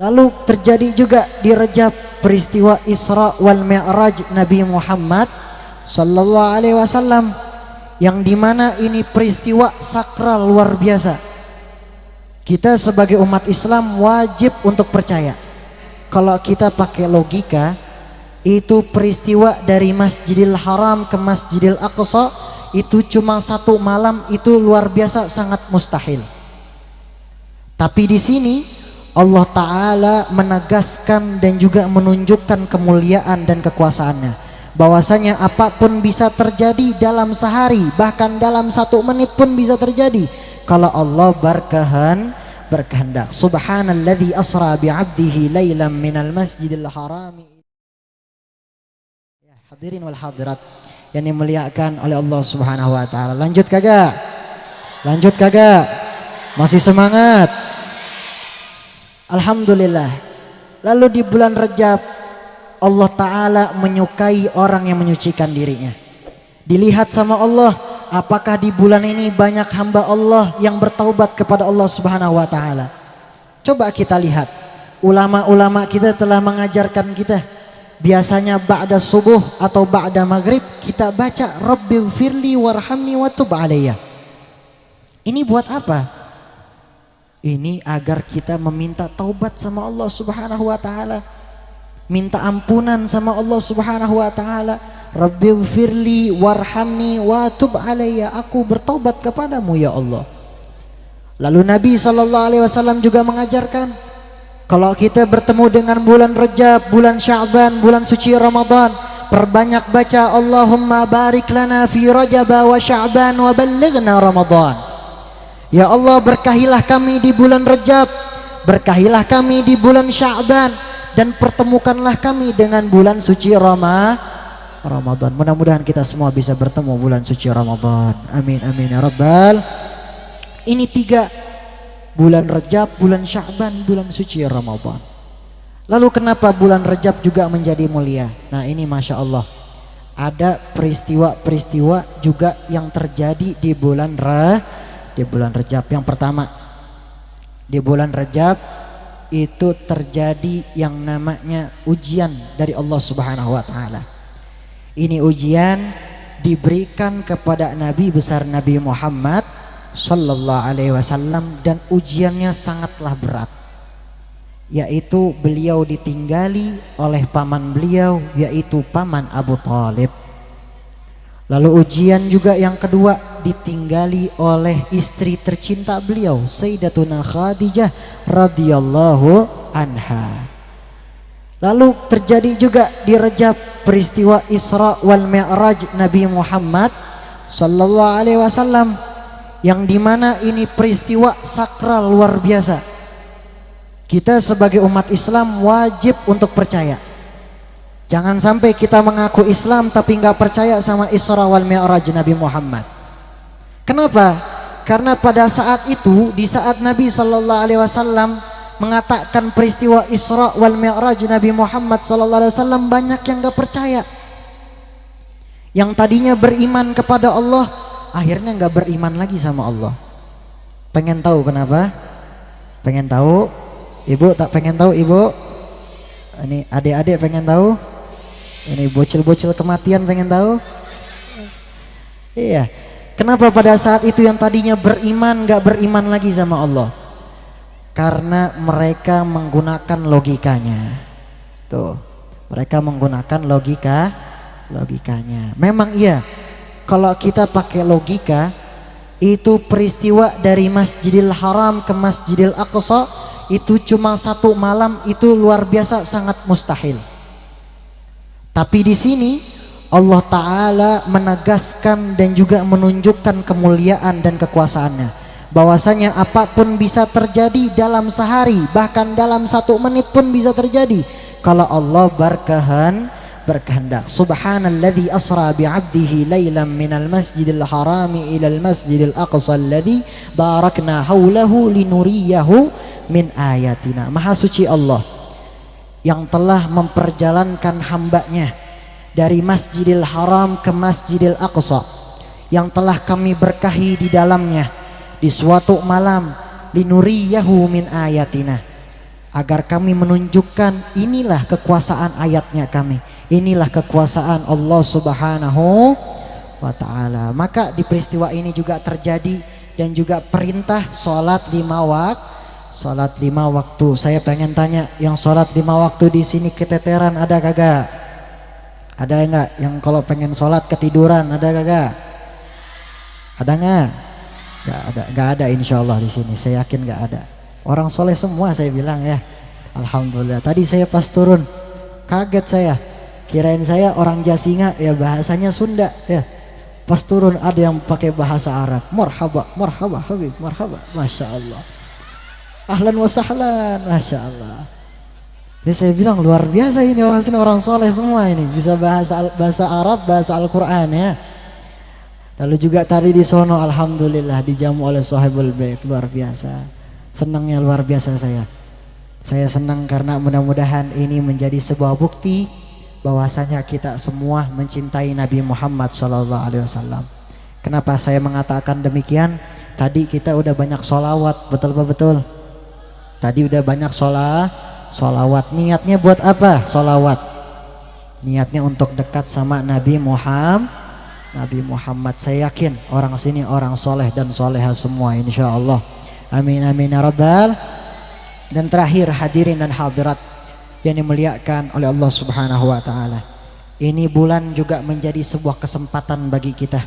Lalu terjadi juga di Rajab peristiwa Isra wal Mi'raj Nabi Muhammad sallallahu alaihi wasallam, yang dimana ini peristiwa sakral luar biasa. Kita sebagai umat Islam wajib untuk percaya. Kalau kita pakai logika, itu peristiwa dari Masjidil Haram ke Masjidil Aqsa itu cuma satu malam, itu luar biasa, sangat mustahil. Tapi di sini Allah Ta'ala menegaskan dan juga menunjukkan kemuliaan dan kekuasaannya, bahwasanya apapun bisa terjadi dalam sehari, bahkan dalam 1 menit pun bisa terjadi kalau Allah berkehendak. Subhanalladzi asra bi'abdihi lailan minal masjidil harami. Ya, hadirin wal hadirat yang dimuliakan oleh Allah Subhanahu wa taala. Lanjut kagak? Lanjut kagak? Masih semangat? Alhamdulillah. Lalu di bulan Rajab Allah Ta'ala menyukai orang yang menyucikan dirinya. Dilihat sama Allah, apakah di bulan ini banyak hamba Allah yang bertaubat kepada Allah Subhanahu wa taala. Coba kita lihat, ulama-ulama kita telah mengajarkan kita, biasanya ba'da subuh atau ba'da maghrib kita baca Rabbighfirli warhamni watub alayya. Ini buat apa? Ini agar kita meminta taubat sama Allah Subhanahu wa taala, minta ampunan sama Allah Subhanahu wa taala. Rabbighfirli warhamni watub alayya, aku bertaubat kepadamu ya Allah. Lalu Nabi SAW juga mengajarkan, kalau kita bertemu dengan bulan Rajab, bulan Sya'ban, bulan suci Ramadan, perbanyak baca Allahumma barik lana fi Rajab wa Sya'ban wa ballighna Ramadan. Ya Allah, berkahilah kami di bulan Rajab, berkahilah kami di bulan Sya'ban, dan pertemukanlah kami dengan bulan suci Ramadan. Mudah-mudahan kita semua bisa bertemu bulan suci Ramadan. Amin amin ya rabbal. Ini 3, bulan Rajab, bulan Sya'ban, bulan suci Ramadan. Lalu kenapa bulan Rajab juga menjadi mulia? Nah ini Masya Allah, ada peristiwa-peristiwa juga yang terjadi di bulan Rajab. Yang pertama, di bulan Rajab itu terjadi yang namanya ujian dari Allah Subhanahu wa taala. Ini ujian diberikan kepada Nabi besar Nabi Muhammad sallallahu alaihi wasallam, dan ujiannya sangatlah berat, yaitu beliau ditinggali oleh paman beliau, yaitu paman Abu Thalib. Lalu ujian juga yang kedua ditinggali oleh istri tercinta beliau, Sayyidatuna Khadijah radhiyallahu anha. Lalu terjadi juga di Rajab peristiwa Isra wal Mi'raj Nabi Muhammad sallallahu alaihi wasallam, yang dimana ini peristiwa sakral luar biasa. Kita sebagai umat Islam wajib untuk percaya. Jangan sampai kita mengaku Islam tapi nggak percaya sama Isra wal Mi'raj Nabi Muhammad. Kenapa? Karena pada saat itu, di saat Nabi sallallahu alaihi wasallam mengatakan peristiwa Isra wal Mi'raj Nabi Muhammad sallallahu alaihi wasallam, banyak yang nggak percaya. Yang tadinya beriman kepada Allah, akhirnya nggak beriman lagi sama Allah. Pengen tahu kenapa? Pengen tahu? Ibu tak pengen tahu ibu? Ini adik-adik pengen tahu? Ini bocil-bocil kematian pengen tahu? Iya. Kenapa pada saat itu yang tadinya beriman nggak beriman lagi sama Allah? Karena mereka menggunakan logikanya. Tuh, mereka menggunakan logikanya. Memang iya, kalau kita pakai logika, itu peristiwa dari Masjidil Haram ke Masjidil Aqsa itu cuma 1 malam, itu luar biasa, sangat mustahil. Tapi di sini Allah Ta'ala menegaskan dan juga menunjukkan kemuliaan dan kekuasaannya, bahwasanya apapun bisa terjadi dalam sehari, bahkan dalam 1 menit pun bisa terjadi kalau Allah berkehendak. Subhanalladzi asra bi'abdihi lailan minal masjidil harami ilal masjidil aqsa alladzi barakna haulahu linuriyahu min ayatina. Maha suci Allah yang telah memperjalankan hambanya dari Masjidil Haram ke Masjidil Aqsa, yang telah kami berkahi di dalamnya di suatu malam, linuriyahu min ayatina, agar kami menunjukkan inilah kekuasaan ayatnya kami, inilah kekuasaan Allah Subhanahu wa ta'ala. Maka di peristiwa ini juga terjadi dan juga perintah sholat 5 waktu. Saya pengen tanya, yang sholat 5 waktu di sini keteteran ada kagak? Ada enggak yang kalau pengen sholat ketiduran, ada kagak? Ada enggak? Enggak ada insyaallah di sini. Saya yakin enggak ada. Orang soleh semua saya bilang ya. Alhamdulillah. Tadi saya pas turun kaget saya. Kirain saya orang Jasinga ya, bahasanya Sunda ya. Pas turun ada yang pakai bahasa Arab. Marhaba, marhaba habib, marhaba. Masya Allah. Ahlan wa sahlan, masya Allah. Ini saya bilang luar biasa ini orang sini, orang soleh semua ini, bisa bahasa Arab, bahasa Al-Quran ya. Lalu juga tadi di sono alhamdulillah dijamu oleh Sahibul Bait, luar biasa. Senangnya luar biasa saya. Saya senang karena mudah-mudahan ini menjadi sebuah bukti bahwasanya kita semua mencintai Nabi Muhammad SAW. Kenapa saya mengatakan demikian? Tadi kita udah banyak sholawat, betul. Tadi udah banyak sholawat. Niatnya buat apa? Sholawat. Niatnya untuk dekat sama Nabi Muhammad. Saya yakin orang sini orang soleh dan soleha semua insya Allah. Amin amin ya rabbal. Dan terakhir hadirin dan hadirat yang dimuliakan oleh Allah Subhanahu wa ta'ala, ini bulan juga menjadi sebuah kesempatan bagi kita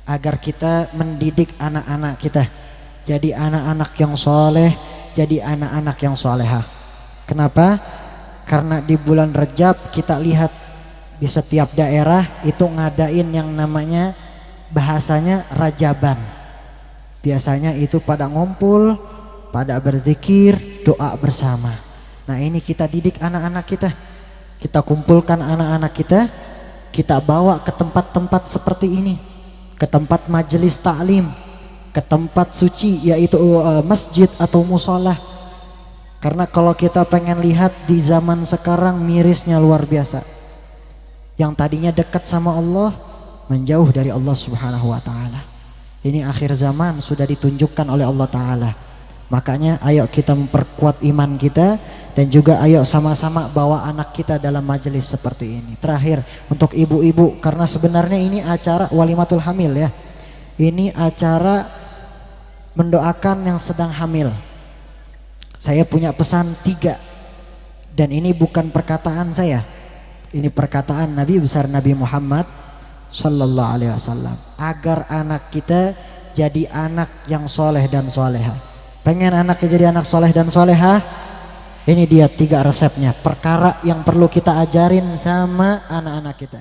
agar kita mendidik anak-anak kita jadi anak-anak yang soleh, jadi anak-anak yang soleha. Kenapa? Karena di bulan Rajab kita lihat di setiap daerah itu ngadain yang namanya bahasanya Rajaban. Biasanya itu pada ngumpul, pada berzikir, doa bersama. Nah ini kita didik anak-anak kita, kita kumpulkan anak-anak kita, kita bawa ke tempat-tempat seperti ini, ke tempat majelis taklim, ke tempat suci yaitu masjid atau musola. Karena kalau kita pengen lihat di zaman sekarang mirisnya luar biasa. Yang tadinya dekat sama Allah menjauh dari Allah Subhanahu wa ta'ala. Ini akhir zaman sudah ditunjukkan oleh Allah ta'ala. Makanya ayo kita memperkuat iman kita dan juga ayo sama-sama bawa anak kita dalam majelis seperti ini. Terakhir untuk ibu-ibu, karena sebenarnya ini acara walimatul hamil ya. Ini acara mendoakan yang sedang hamil. Saya punya pesan 3 dan ini bukan perkataan saya. Ini perkataan Nabi besar Nabi Muhammad sallallahu alaihi wasallam, agar anak kita jadi anak yang soleh dan soleha. Pengen anaknya jadi anak soleh dan soleha? Ini dia 3 resepnya, perkara yang perlu kita ajarin sama anak-anak kita.